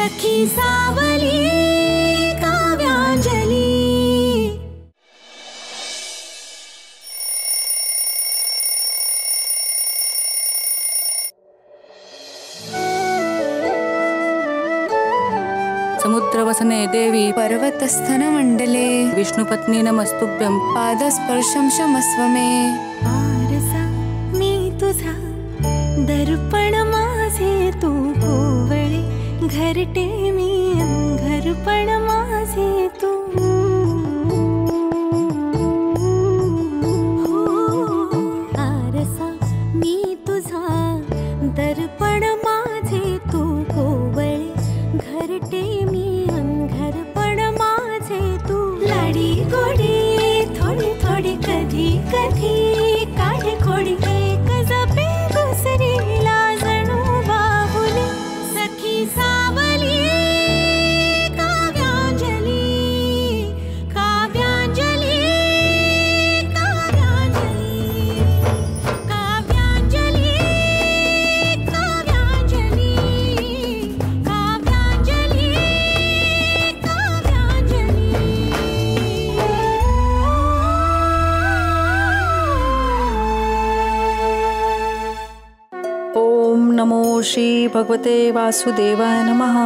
सखी सावली काव्यांजली। समुद्रवसने देवी पर्वतस्थन मंडले विष्णुपत्नी नमस्तुभ्यं पादस्पर्शं क्षमस्व मे। आरसा मी तुझा दर्पण माझे तू कोवळे घरटे मी घरपण माझे तू। आरसा मी तुझा दर्पण माझे तू कोवळे घरटे मी घरपण माझे तू। लाडी गोडी थोडी थोडी कधी कधी काढे खोडी एक जपे दुसरीला जणू बाहुली। सखी सावली काव्यांजली काव्यांजली काव्यांजली काव्यांजली काव्यांजली काव्यांजली काव्यांजली। ओम नमो श्री भगवते वासुदेवाय नमः।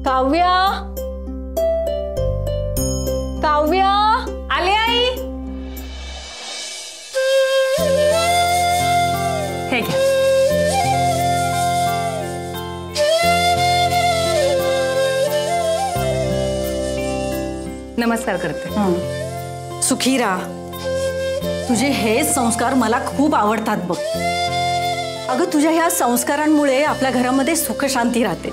काव्या काव्या आले आई। हे घ्या। नमस्कार करते। सुखी राहा। तुझे हे संस्कार मला खूप आवडतात बघ। अगं तुझ्या ह्या संस्कारांमुळे आपल्या घरामध्ये सुख शांती राहते।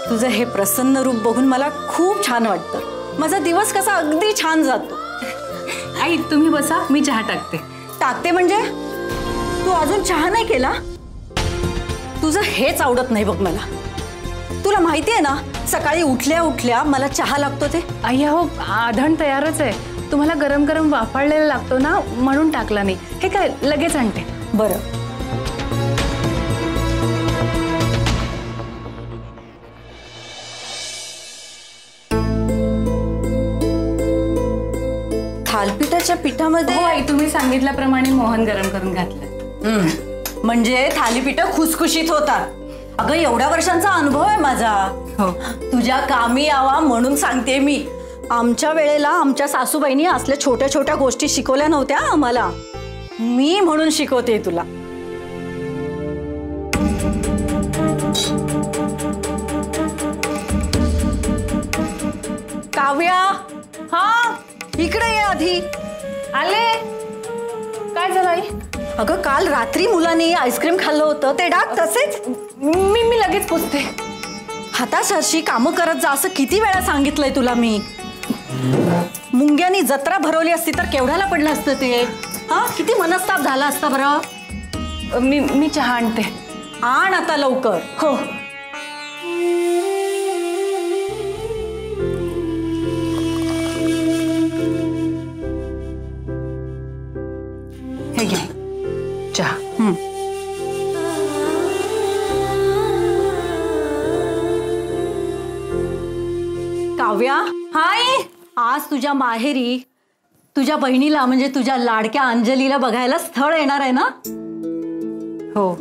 तुझं हे प्रसन्न रूप बघून मला खूप छान वाटतं। माझा दिवस कसा अगदी छान जातो। आई तुम्ही बसा, मी चहा टाकते। टाकते म्हणजे तू अजून चहा नाही केला? तुझं हेच आवडत नाही बघ मला। तुला माहिती आहे ना सकाळी उठल्या उठल्या मला चहा लागतो ते। आई हो आधण तयारच आहे, तुम्हाला गरम गरम वाफाळलेला लागतो ना म्हणून टाकला नाही। हे काय लगेच आणते। बरं थालपीठाच्या पिठामध्ये हो आई तुम्ही सांगितल्याप्रमाणे मोहन गरम करून घातलं। म्हणजे थालीपीठ खुसखुशीत होतात। अगं एवढ्या वर्षांचा अनुभव आहे माझा। हो तुझ्या कामी यावा म्हणून सांगते मी। आमच्या वेळेला आमच्या सासूबाईंनी असल्या छोट्या छोट्या गोष्टी शिकवल्या नव्हत्या आम्हाला। मी म्हणून शिकवते तुला। काव्या हा इकडे ये आधी। आले। काय झालं आई? अगं काल रात्री मुलांनी आईस्क्रीम खाल्लं होतं ते डाग तसेच। मी लगेच पोचते। हाताशरशी कामं करत जा असं किती वेळा सांगितलंय तुला मी। मुंग्यांनी जत्रा भरवली असती तर केवढ्याला पडलं असतं ते। हा किती मनस्ताप झाला असता बरं। मी चहा आणते। आण आता लवकर। हो हे घे चहा। काव्या हाय आज तुझ्या माहेरी तुझ्या बहिणीला म्हणजे तुझ्या लाडक्या अंजलीला बघायला स्थळ येणार आहे ना? हो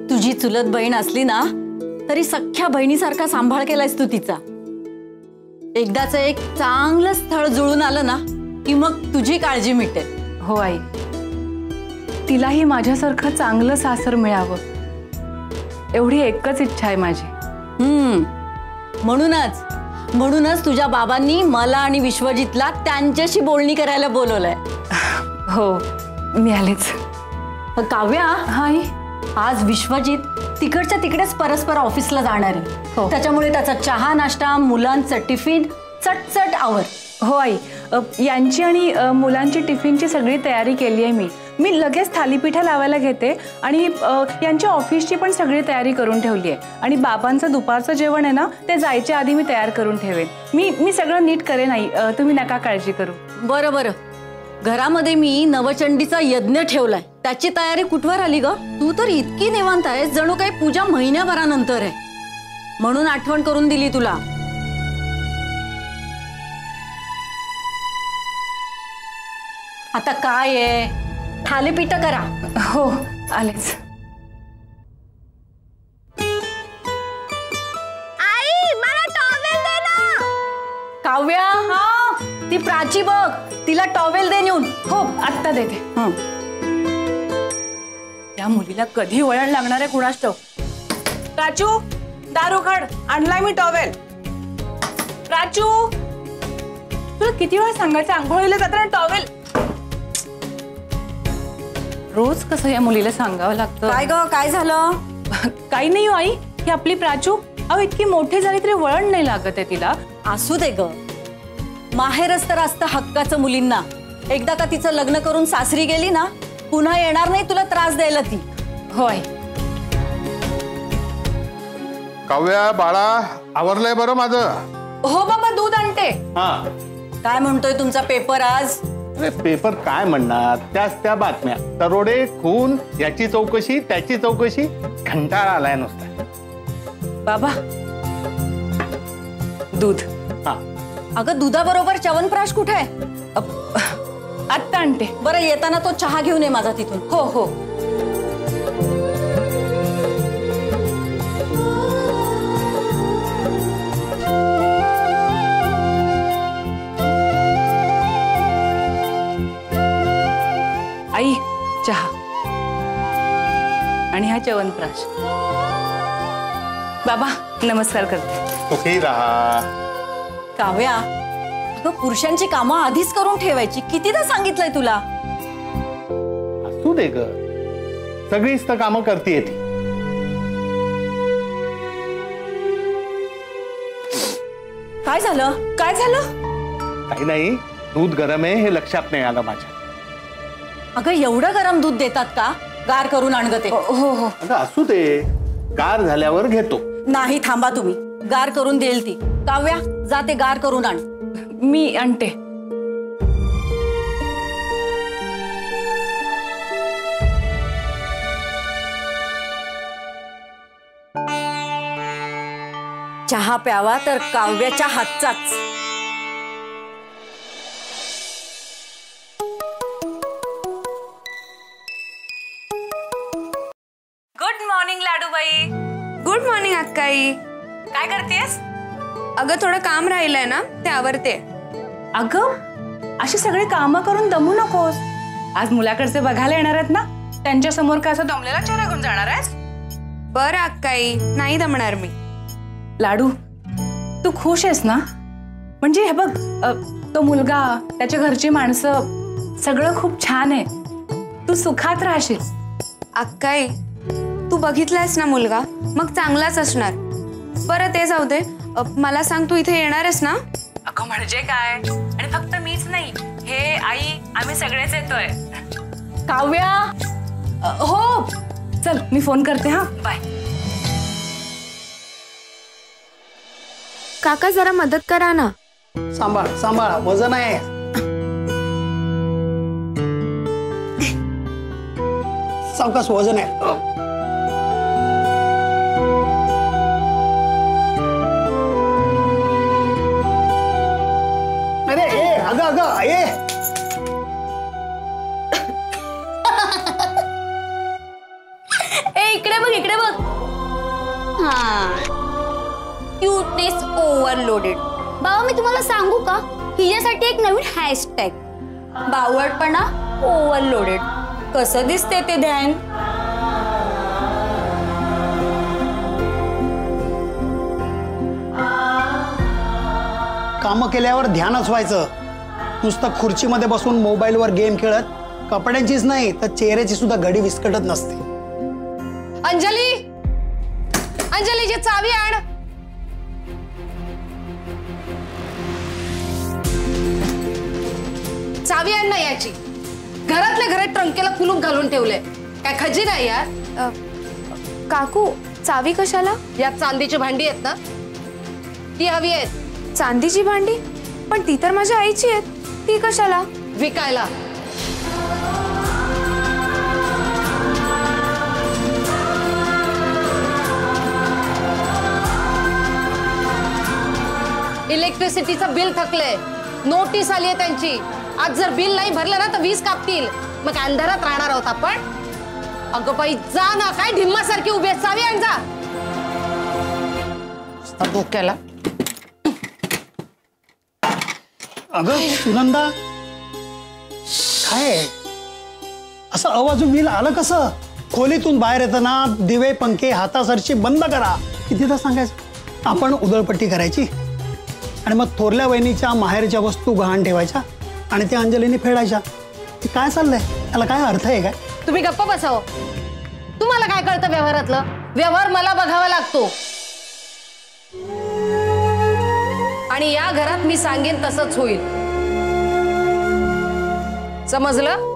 तुझी चुलत बहीण असली ना तरी सख्ख्या बहिणीसारखा सांभाळ केलायस तू तिचा। एकदाच एक चांगलं स्थळ जुळून आलं ना की मग तुझी काळजी मिटेल। हो आई तिलाही माझ्यासारखं चांगलं सासर मिळावं एवढी एकच इच्छा आहे माझी। म्हणूनच तुझ्या बाबांनी मला आणि विश्वजितला त्यांच्याशी बोलणी करायला बोलवलंय। हो मी आलेच। काव्या हाय आज विश्वजित तिकडच्या तिकडेच परस्पर ऑफिसला जाणार आहे। त्याच्यामुळे त्याचा चहा नाश्ता मुलांचं टिफिन चटचट आवर। हो आई यांची आणि मुलांची टिफिनची सगळी तयारी केली आहे मी लगेच थालीपीठ लावायला घेते आणि यांच्या ऑफिसची पण सगळी तयारी करून ठेवली आहे आणि बाबांचं दुपारचं जेवण आहे ना ते जायच्या आधी मी तयार करून ठेवेन। मी सगळं नीट करेन आई, तुम्ही नका काळजी करू। बरं घरामध्ये मी नवचंडीचा यज्ञ ठेवलाय त्याची तयारी कुठवर आली ग? तू तर इतकी निवांत आहेस जणू काही पूजा महिन्याभरानंतर आहे, म्हणून आठवण करून दिली तुला. आता काय आहे, थालीपीठ करा. हो आलेच. आई मला टॉवेल दे ना. काव्या, ती प्राची बघ, तिला टॉवेल दे नेऊन. हो आत्ता देते. त्या मुलीला कधी वळण लागणार आहे कुणास ठाऊक. प्राचू दार उघड, आणलाय मी टॉवेल. प्राचू तुला किती वेळा सांगायचं आंघोळीला जाताना टॉवेल. रोज कसं या मुलीला सांगावं लागतं. काय ग, काय झालं? काही नाही हो आई, ही आपली प्राचू अहो इतकी मोठी झाली तरी वळण नाही लागत आहे तिला. असू दे ग, माहेरच तर असतं हक्काचं मुलींना. एकदा का तिचं लग्न करून सासरी गेली ना, पुन्हा येणार नाही तुला त्रास द्यायला ती. हो आई. काव्या बाळा, आवरलंय बरं माझं? हो बाबा दूध आणते. हा. काय म्हणतोय तुमचा पेपर आज? अरे पेपर काय म्हणणार, त्या बातम्या, दरोडे, खून, याची चौकशी त्याची चौकशी, कंटाळा आलाय नुसता. बाबा दूध. हा. अगं दुधाबरोबर च्यवनप्राश कुठे आहे? आत्ता आणते. बरं येताना तो चहा घेऊन ये माझा तिथून. हो हो. आई चहा आणि हा च्यवनप्राश. बाबा नमस्कार करते. सुखी राहा. काव्या, अगं पुरुषांची कामं आधीच करून ठेवायची, कितीदा सांगितलंय तुला? असू दे ग, सगळीच तर कामं करते ती. काय झालं? काय झालं? काही नाही, दूध गरम आहे हे लक्षात नाही आलं माझ्या. अगं एवढं गरम दूध देतात का? गार करून आण ग ते. हो हो. अगं असू दे, गार झाल्यावर घेतो. नाही थांबा तुम्ही, गार करून देईल ती. काव्या जा ते गार करून आण. मी आणते. चहा प्यावा तर काव्याच्या हातचाच. Good morning Ladubai. Good morning अक्काई. काय करतेस? अगं थोडं काम राहिलंय ना, ते आवरते. अगं अशी सगळी कामं करून दमू नकोस. आज मुलाकडचे बघायला येणार आहेत ना, त्यांच्या समोर का असं दमलेला चेहरा घेऊन जाणार आहेस? बरं अक्काई, नाही दमणार मी. लाडू तू खुश आहेस ना? म्हणजे हे बघ, तो मुलगा, त्याच्या घरची माणसं, सगळं खूप छान आहे. तू सुखात राहशील. अक्काई तू बघितलायस ना मुलगा, मग चांगलाच असणार. बरं ते जाऊ दे, मला सांग तू इथे येणार आहेस ना? अगं म्हणजे काय, आणि फक्त मीच नाही, हे आई आम्ही सगळेच येतोय. काव्या, हो चल मी फोन करते. हा बाय. काका जरा मदत करा ना. सांभाळ सांभाळ, वजन आहे. सावकाश, वजन आहे. अरे ए अगं अगं ए. इकडे बघ इकडे बघ. हा क्यूटनेस ओव्हरलोडेड. बाबा मी तुम्हाला सांगू का, हिच्यासाठी एक नवीन हॅशटॅग, बावळटपणा ओव्हरलोडेड. कसं दिसते ते ध्यान? कामं केल्यावर ध्यानच व्हायचं. नुसतं खुर्चीमध्ये बसून मोबाईलवर गेम खेळत कपड्यांचीच नाही तर चेहऱ्याची सुद्धा घडी विस्कटत नसते. अंजली, अंजलीची चावी आण. चावी आण ना याची. घरातल्या घरात ट्रंकेला कुलूप घालून ठेवलंय. काय खजी नाही यार? काकू चावी कशाला? या चांदीची भांडी आहेत ना, ती हवी आहेत. चांदीची भांडी? पण ती तर माझ्या आईची आहेत. ती कशाला? विकायला. इलेक्ट्रिसिटीचं बिल थकलंय, नोटीस आली आहे त्यांची. आज जर बिल नाही भरलं ना तर वीज कापतील. मग काय अंधारात राहणार आहोत आपण? अगं बाई जा ना, काय ढिम्मासारखी उभी आहे, चावी आण जा. डोक्याला. अगं सुनंदा, काय असं आवाज बिल आलं कसं? खोलीतून बाहेर येताना दिवे पंखे हातासरशी बंद करा कितीदा सांगायचं. आपण उधळपट्टी करायची आणि मग थोरल्या वहिनीच्या माहेरच्या वस्तू गहाण ठेवायच्या आणि त्या अंजलीने फेडायच्या. काय चाललंय? त्याला काय अर्थ आहे काय? तुम्ही गप्प बसाव. तुम्हाला काय कळतं व्यवहारातलं? व्यवहार मला बघावा लागतो आणि या घरात मी सांगेन तसंच होईल. समजलं?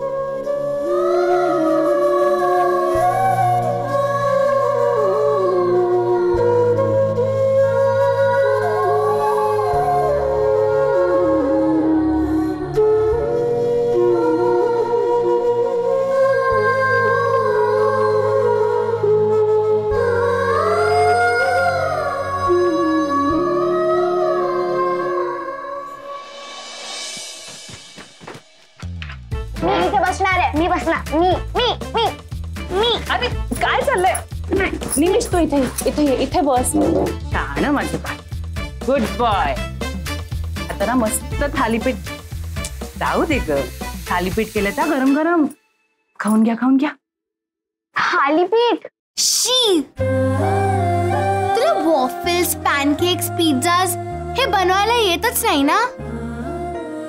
मी बसणार. मी अरे काय चाललंय? निमिष तू इथे इथे इथे बस. छान माझं बाळ, गुड बॉय. आता ना मस्त थालीपीठ. जाऊ दे ग, थालीपीठ केलं त्या गरम गरम. खाऊन घ्या खाऊन घ्या. थालीपीठ. शी, तुला वॉफल्स, पॅनकेक्स, पिझ्झाज हे बनवायला येतच नाही ना?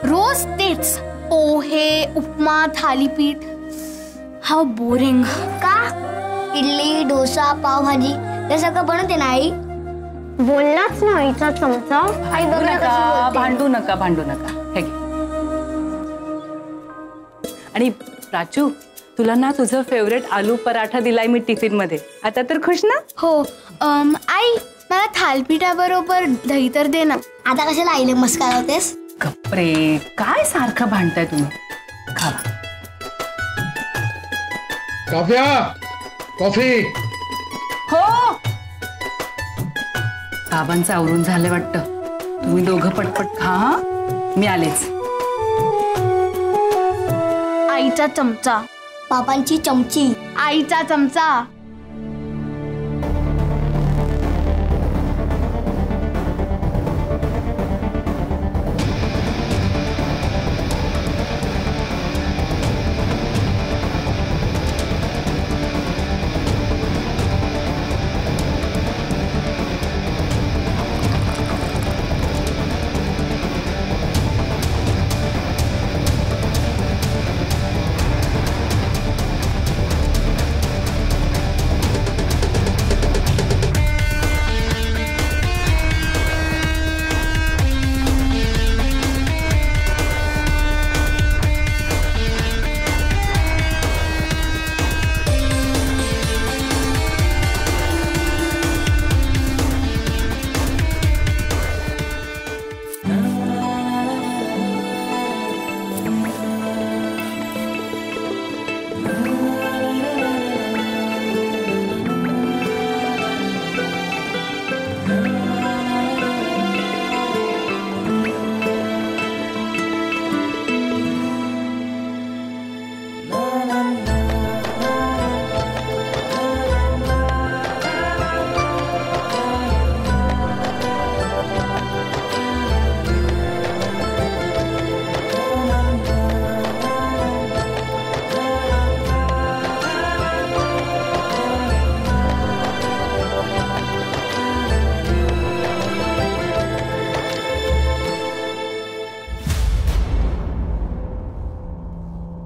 रोज तेच पोहे, उपमा, थालीपीठ. How boring. का? इडली, डोसा, पावभाजी हे सगळं बनवते ना आई? बोललाच ना आईचा चमचा. आई बघ ना कशी बोलते. भांडू नका. हे घे. आणि प्राचू, तुला ना तुझं फेवरेट आलू पराठा दिलाय मी टिफिन मध्ये. आता तर खुश ना? हो. आई, मला थालपीठाबरोबर दही तर दे ना. आता कशाला आईले मस्का लावतेस? कपरे, काय सारखं भांडताय तुम्ही? खावा. काव्या, कॉफी. हो. बाबांचं आवरून झालं वाटतं. तुम्ही दोघं पटपट खा. मी आलेच. आईचा चमचा. पापांची चमची. आईचा चमचा.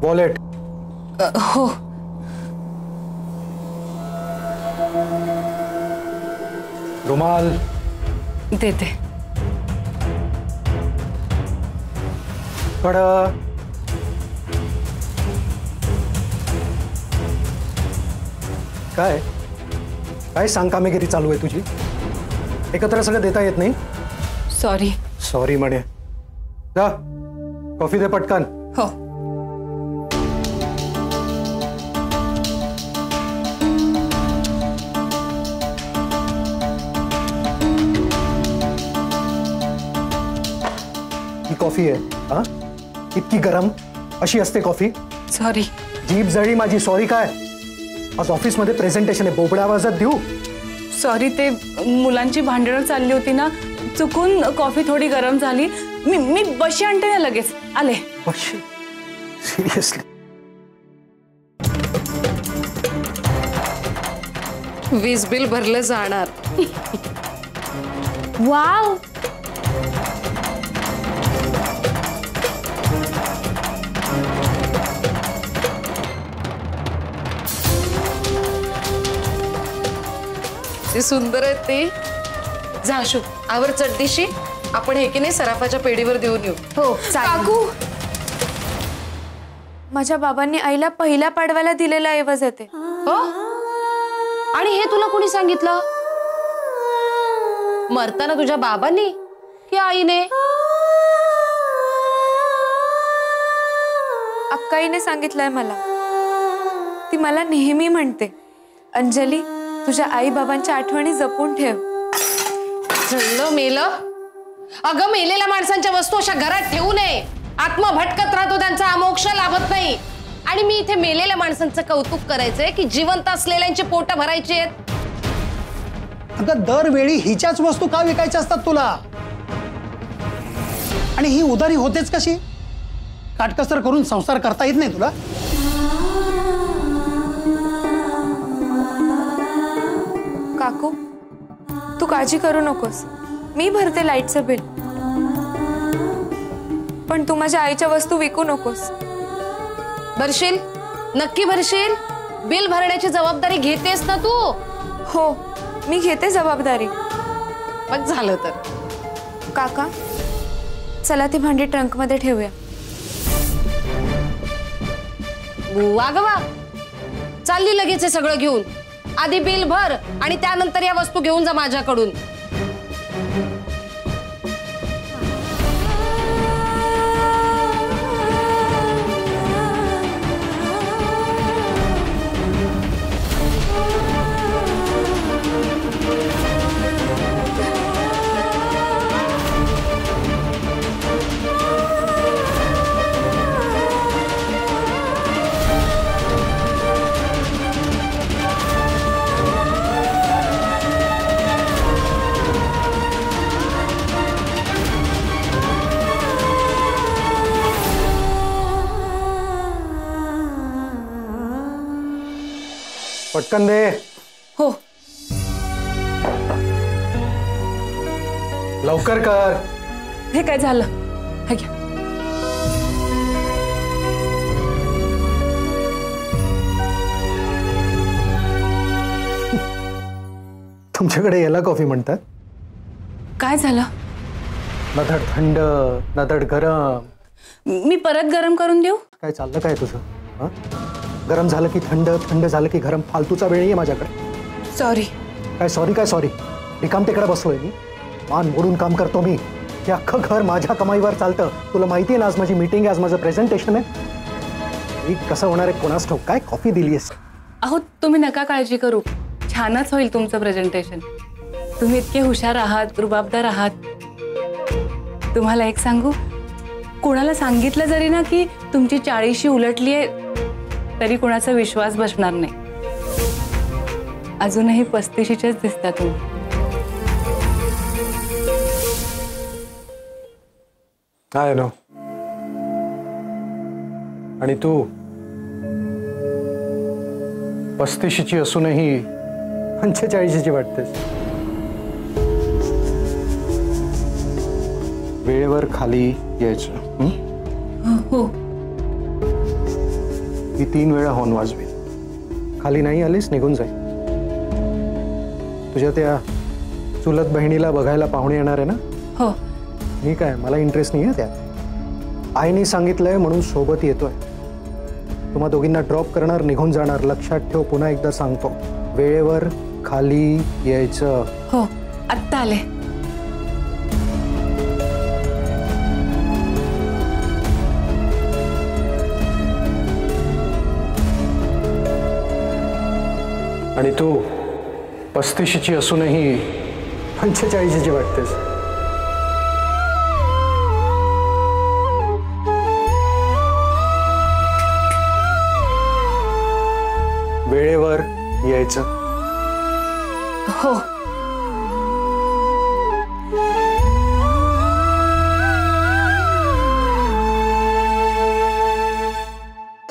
वॉलेट. हो. रुमाल. देते. कड. काय काय सांग कामेगिरी चालू आहे तुझी? एकत्र सगळं देता येत नाही? सॉरी. सॉरी म्हणे. जा कॉफी दे पटकन. हो. कॉफी आहे? हा, इतकी गरम अशी असते कॉफी? सॉरी. जीभ जळली माझी. सॉरी काय? आज ऑफिसमध्ये प्रेझेंटेशन आहे, बोबड्या आवाजात देऊ? सॉरी, ते मुलांची भांडणं चालली होती ना, चुकून कॉफी थोडी गरम झाली. मी बशी आणते ना, लगेच आले. बशी? सिरियसली? वीज बिल भरलं जाणार. वाव, ती सुंदर आहे ती. जा अशू, आवर चड्डीशी. आपण हे की नाही सराफाच्या पेढीवर देऊन येऊ. हो चालेल. काकू, माझ्या बाबांनी आईला पहिल्या पाडव्याला दिलेला ऐवज येते. हो? आणि हे तुला कोणी सांगितलं? मरताना तुझ्या बाबांनी की आईने? अक्काईने सांगितलंय मला. ती मला नेहमी म्हणते, अंजली तुझ्या आई बाबांच्या आठवणी जपून ठेव. झळलं मेलं. अगं, मेलेल्या माणसांच्या वस्तू अशा घरात ठेवू नये. आत्मा भटकत राहतो, त्यांचा अमोक्ष लाभत नाही. आणि मी इथे मेलेल्या माणसांचं कौतुक करायचंय की जिवंत असलेल्यांची पोट भरायची आहेत? अगं, दरवेळी हिच्याच वस्तू का विकायच्या असतात तुला? आणि ही उदारी होतेच कशी? काटकसर करून संसार करता येत नाही तुला? काकू, तू काळजी करू नकोस, मी भरते लाईटचं बिल. पण तू माझ्या आईच्या वस्तू विकू नकोस. भरशील? नक्की भरशील? बिल भरण्याची जबाबदारी घेतेस ना तू? हो, मी घेते जबाबदारी. मग झालं तर. काका, चला ती भांडी ट्रंकमध्ये ठेवूया. वा ग वा, चालली लगेच हे सगळं घेऊन. आधी बिल भर आणि त्यानंतर या वस्तू घेऊन जा माझ्याकडून. पटकन दे. हो. लवकर कर. हे काय झालं? हे घ्या. तुमच्याकडे याला कॉफी म्हणतात? काय झालं? नधड थंड, नधड गरम. मी परत गरम करून देऊ? काय चाललं काय तुझं? हा? गरम झालं की थंड, थंड झालं की गरम. फालतूचा वेळ आहे माझ्याकडे. सॉरी. काय सॉरी काय सॉरी? रिकाम तिकडे बसलोय मी, मान मोडून काम करतो मी. हे अख्खं घर माझ्या कमाईवर चालतं. तुला माहिती आहे ना, आज माझी मीटिंग आहे, आज माझं प्रेझेंटेशन आहे. कसं होणार आहे कोणास ठाऊक. काय कॉफी दिलीस? अहो, तुम्ही नका काळजी करू, छानच होईल तुमचं प्रेझेंटेशन. तुम्ही इतके हुशार आहात, रुबाबदार आहात. तुम्हाला एक सांगू, कोणाला सांगितलं जरी ना की तुमची 40शी उलटली आहे, तरी कोणाचा विश्वास बसणार नाही. अजूनही 35शीचेच दिसता तुम्ही. काय नो? आणि तू 35शीची असूनही 45शीची वाटतेस. वेळेवर खाली यायचं. हो. ही 3 वेळा हॉर्न वाजवी. खाली नाही आलीस निघून जाईल. तुझ्या त्या चुलत बहिणीला बघायला पाहुणे येणार आहे ना? हो. मी काय, मला इंटरेस्ट नाही आहे त्यात. आईने सांगितलंय म्हणून सोबत येतोय. तुम्हा दोघींना ड्रॉप करणार, निघून जाणार. लक्षात ठेव, पुन्हा एकदा सांगतो, वेळेवर खाली यायचं. हो, आत्ता आले. आणि तू 35शीची असूनही 45शीची वाटतेस. वेळेवर यायचं. हो.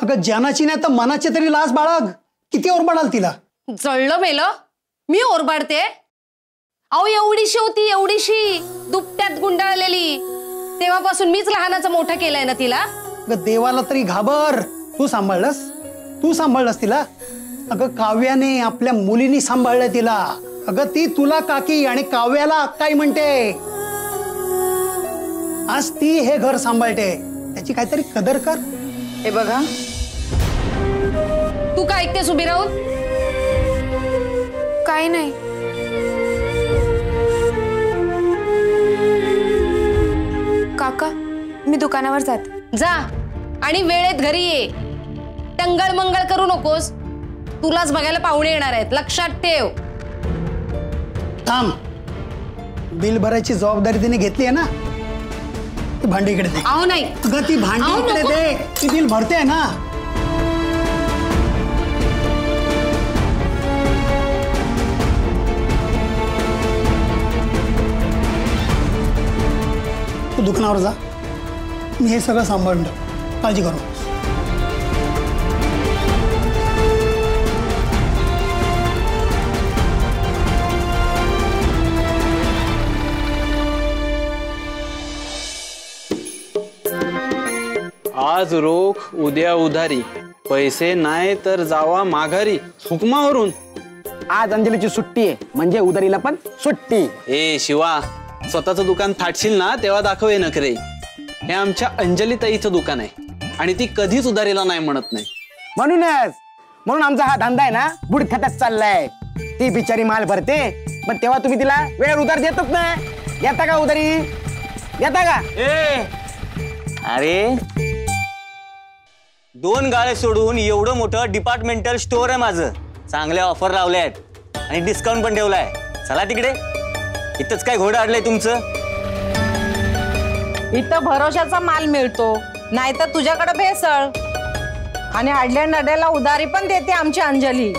अगं जनाची नाही तर मनाची तरी लाज बाळग. किती ओरबाडाल तिला. जळलं मेलं मी ओरबाडते. अहो एवढीशी होती, एवढीशी दुपट्यात गुंडाळलेली. तेव्हापासून मीच लहानाचं मोठं केलंय ना तिला. अगं देवाला तरी घाबर. तू सांभाळलंस तिला. अगं काव्याने आपल्या मुलीनी सांभाळलं तिला. अगं ती तुला काकी आणि काव्याला अक्काई म्हणते. आज ती हे घर सांभाळते. त्याची काहीतरी कदर कर. हे बघा, तू काय ऐकतेस उभी राहून? काही नाही. काका मी दुकानावर जाते. जा आणि वेळेत घरी ये. टंगळ मंगळ करू नकोस. तुलाच बघायला पाहुणे येणार आहेत, लक्षात ठेव. थांब. बिल भरायची जबाबदारी तिने घेतली आहे ना. ती भांडी इकडे दे. अहो नाही. अगं ती भांडी अहो, इकडे नको. दे. ती बिल भरते ना. तू दुकानावर जा. मी हे सगळं सांभाळून ठेव. काळजी करू नकोस. आज रोख उद्या उधारी. पैसे नाही तर जावा माघारी हुकमावरून. आज अंजलीची सुट्टी आहे म्हणजे उधारीला पण सुट्टी. ए शिवा, स्वतःचं दुकान थाटशील ना तेव्हा दाखवे नखरे. हे आमच्या अंजली ताईचं दुकान आहे आणि ती कधीच उधारीला नाही म्हणत नाही. म्हणून आमचा हा धंदा आहे ना बुडखटात चाललाय. ती बिचारी माल भरते पण तेव्हा तुम्ही तिला वेळेवर उधार देतच नाही. देता का उधारी? देता का? अरे 2 गाळे सोडून एवढं मोठं डिपार्टमेंटल स्टोअर आहे माझं. चांगल्या ऑफर लावल्या आहेत आणि डिस्काउंट पण ठेवलाय. चला तिकडे. इथंच काय घोडं अडलंय तुमचं? इथं भरोशाचा माल मिळतो, नाहीतर तुझ्याकडे भेसळ. आणि अडल्या नड्याला उधारी पण देते आमची अंजली.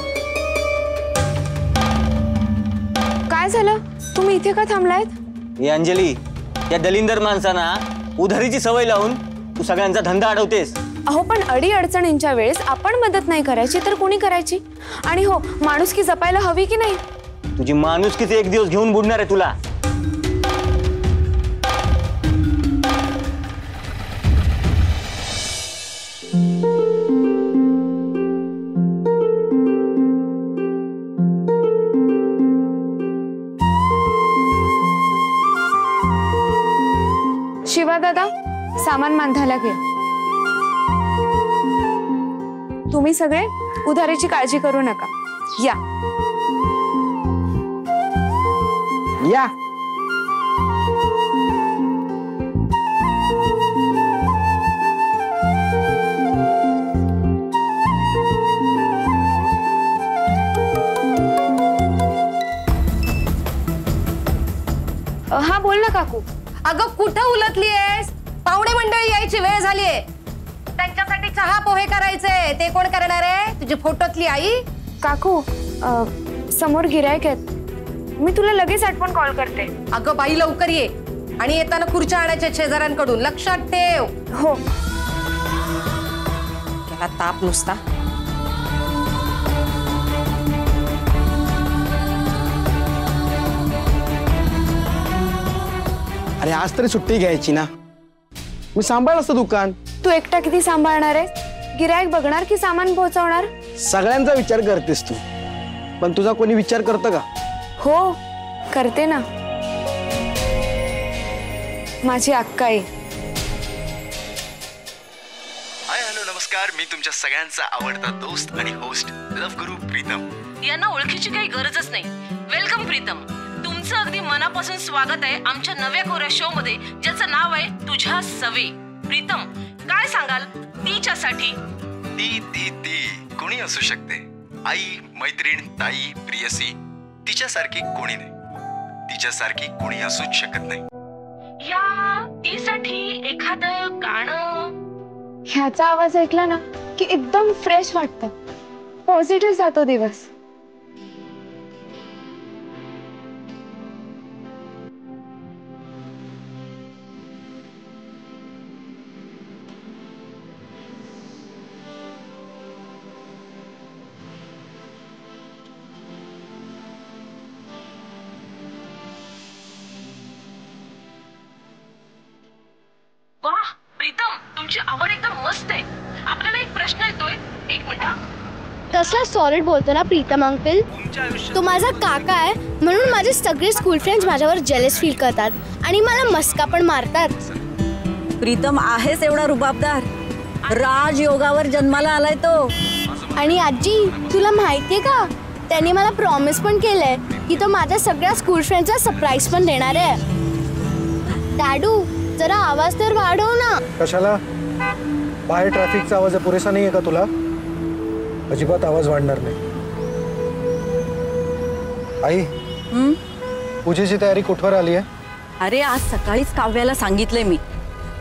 काय झालं? तुम्ही इथे का थांबलायत? हे अंजली, या दलिंदर माणसांना उधारीची सवय लावून तू सगळ्यांचा धंदा अडवतेस. अहो पण अडी अडचणींच्या वेळेस आपण मदत नाही करायची तर कोणी करायची? आणि हो, माणुसकी जपायला हवी की नाही? तुझी माणुसकीच एक दिवस घेऊन बुडणार आहे तुला. शिवा दादा, सामान बांधायला घे. तुम्ही सगळे उधारीची काळजी करू नका. या या. हा बोल ना काकू. अगं कुठं उलटली आहेस? पाहुणे मंडळी यायची वेळ झालीये. त्यांच्यासाठी चहा पोहे करायचे. ते कोण करणार आहे? तुझी फोटोतली आई? काकू समोर गिरायक आहेत. मी तुला लगेच आठवण कॉल करते. अगं बाई लवकर ये. आणि येताना खुर्च्या आणायच्या शेजाऱ्यांकडून, लक्षात ठेव. हो. त्याला ताप नुसता. अरे आज तरी सुट्टी घ्यायची ना. मी सांभाळ असतं दुकान. तू एकटा किती सांभाळणार आहेस? गिरायक बघणार की सामान पोहोचवणार? सगळ्यांचा विचार करतेस तू, पण तुझा कोणी विचार करतं का? हो करते ना. माझी अक्काई. हाय हॅलो नमस्कार. मी तुमच्या सगळ्यांचा आवडता दोस्त आणि होस्ट लव्ह गुरु प्रीतम. यांना ओळखीची काही गरजच नाही. वेलकम प्रीतम. तुमचं अगदी मनापासून स्वागत आहे आमच्या नव्या कोऱ्या शो मध्ये, ज्याचं नाव आहे तुझ्या सवे. प्रीतम, काय सांगाल तिच्यासाठी? ती कोणी असू शकते. आई, मैत्रीण, ताई, प्रियसी. तिच्यासारखी कोणी नाही. तिच्यासारखी कोणी असूच शकत नाही. या तीसाठी एखादं गाणं. ह्याचा आवाज ऐकला ना की एकदम फ्रेश वाटतं. पॉझिटिव्ह जातो दिवस. वाह प्रीतम, तुमची आवड एकदम मस्त आहे. आपल्याला एक प्रश्न येतोय, एक मिनिट. कसला सॉलिड बोलतो ना प्रीतम अंकल. तो माझा काका आहे म्हणून माझे सगळे स्कूल फ्रेंड्स माझ्यावर जेलस फील करतात आणि मला मस्का पण मारतात. प्रीतम आहेच एवढा रुबाबदार. राजयोगावर जन्माला आलाय तो. आणि आजी तुला माहितीये का, त्याने मला प्रॉमिस पण केलंय की तो माझ्या सगळ्या स्कूल फ्रेंड्सला सरप्राईज पण देणार आहे. डॅडू जरा आवाज तर वाढव ना. कशाला? बाहेर ट्रॅफिकचा आवाज पुरेसा नाहीये का तुला? अजिबात आवाज वाढणार नाही. आई, पूजेची तयारी कुठवर आली आहे? अरे आज सकाळीच काव्याला सांगितलंय मी.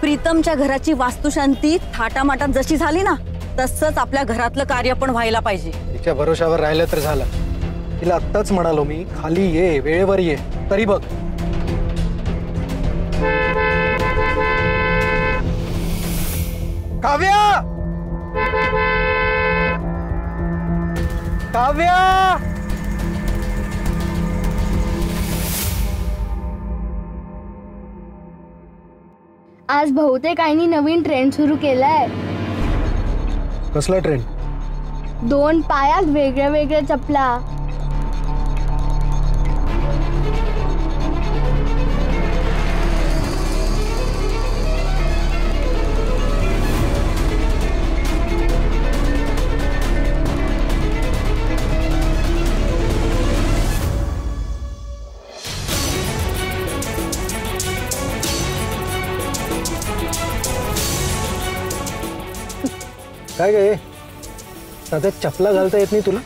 प्रीतमच्या घराची वास्तुशांती थाटामाटात जशी झाली ना, तसंच आपल्या घरातलं कार्य पण व्हायला पाहिजे. तिच्या भरोशावर राहिलं तर झालं. तिला आत्ताच म्हणालो मी, खाली ये, वेळेवर ये. तरी बघ, काव्या, काव्या. आज बहुतेक आईनी नवीन ट्रेंड सुरू केलाय. कसला ट्रेंड? 2 पायात वेगळ्या वेगळ्या चपला. काय गे, साध्या चपला घालता येत नाही तुला?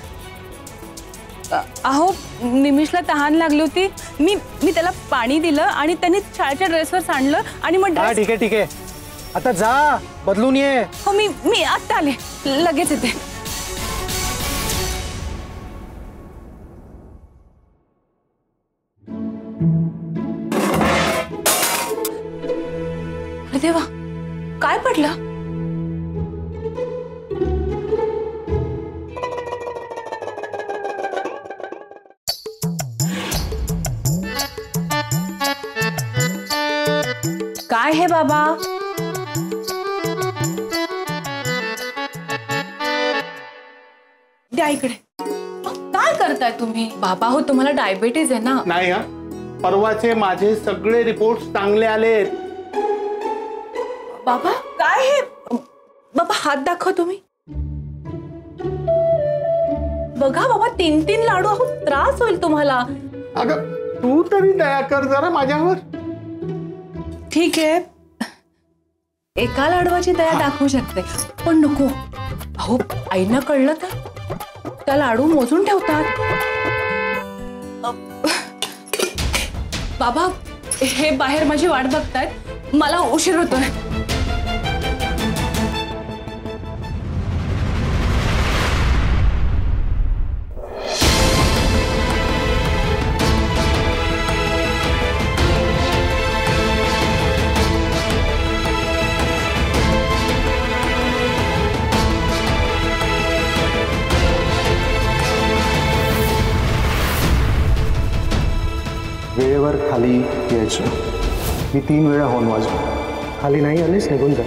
अहो निमिषला तहान लागली होती. मी त्याला पाणी दिलं आणि त्यांनी शाळेच्या ड्रेसवर सांडलं आणि मग हा ठीक आहे ठीक आहे, आता जा बदलून ये. हो मी आत्ता आले, लगेच येते. अरे देवा, काय पडलं? काय हे बाबा? द्या इकडे. काय करताय तुम्ही? बाबा हो तुम्हाला डायबिटीज आहे ना? नाही हा, परवाचे माझे सगळे रिपोर्ट चांगले आलेत. बाबा काय हे? बाबा हात दाखव तुम्ही. बघा बाबा 3 लाडू. अहो त्रास होईल तुम्हाला. अगं तू तरी दया कर जरा माझ्यावर. ठीक आहे, एका लाडवाची दया दाखवू शकते पण नको. अहो आईना कळलं तर त्या लाडू मोजून ठेवतात. बाबा हे बाहेर माझी वाट बघतायत, मला उशीर होतोय. वेळेवर खाली यायचं. मी 3 वेळा हॉर्न वाजवला. खाली नाही आलीस निघून जा.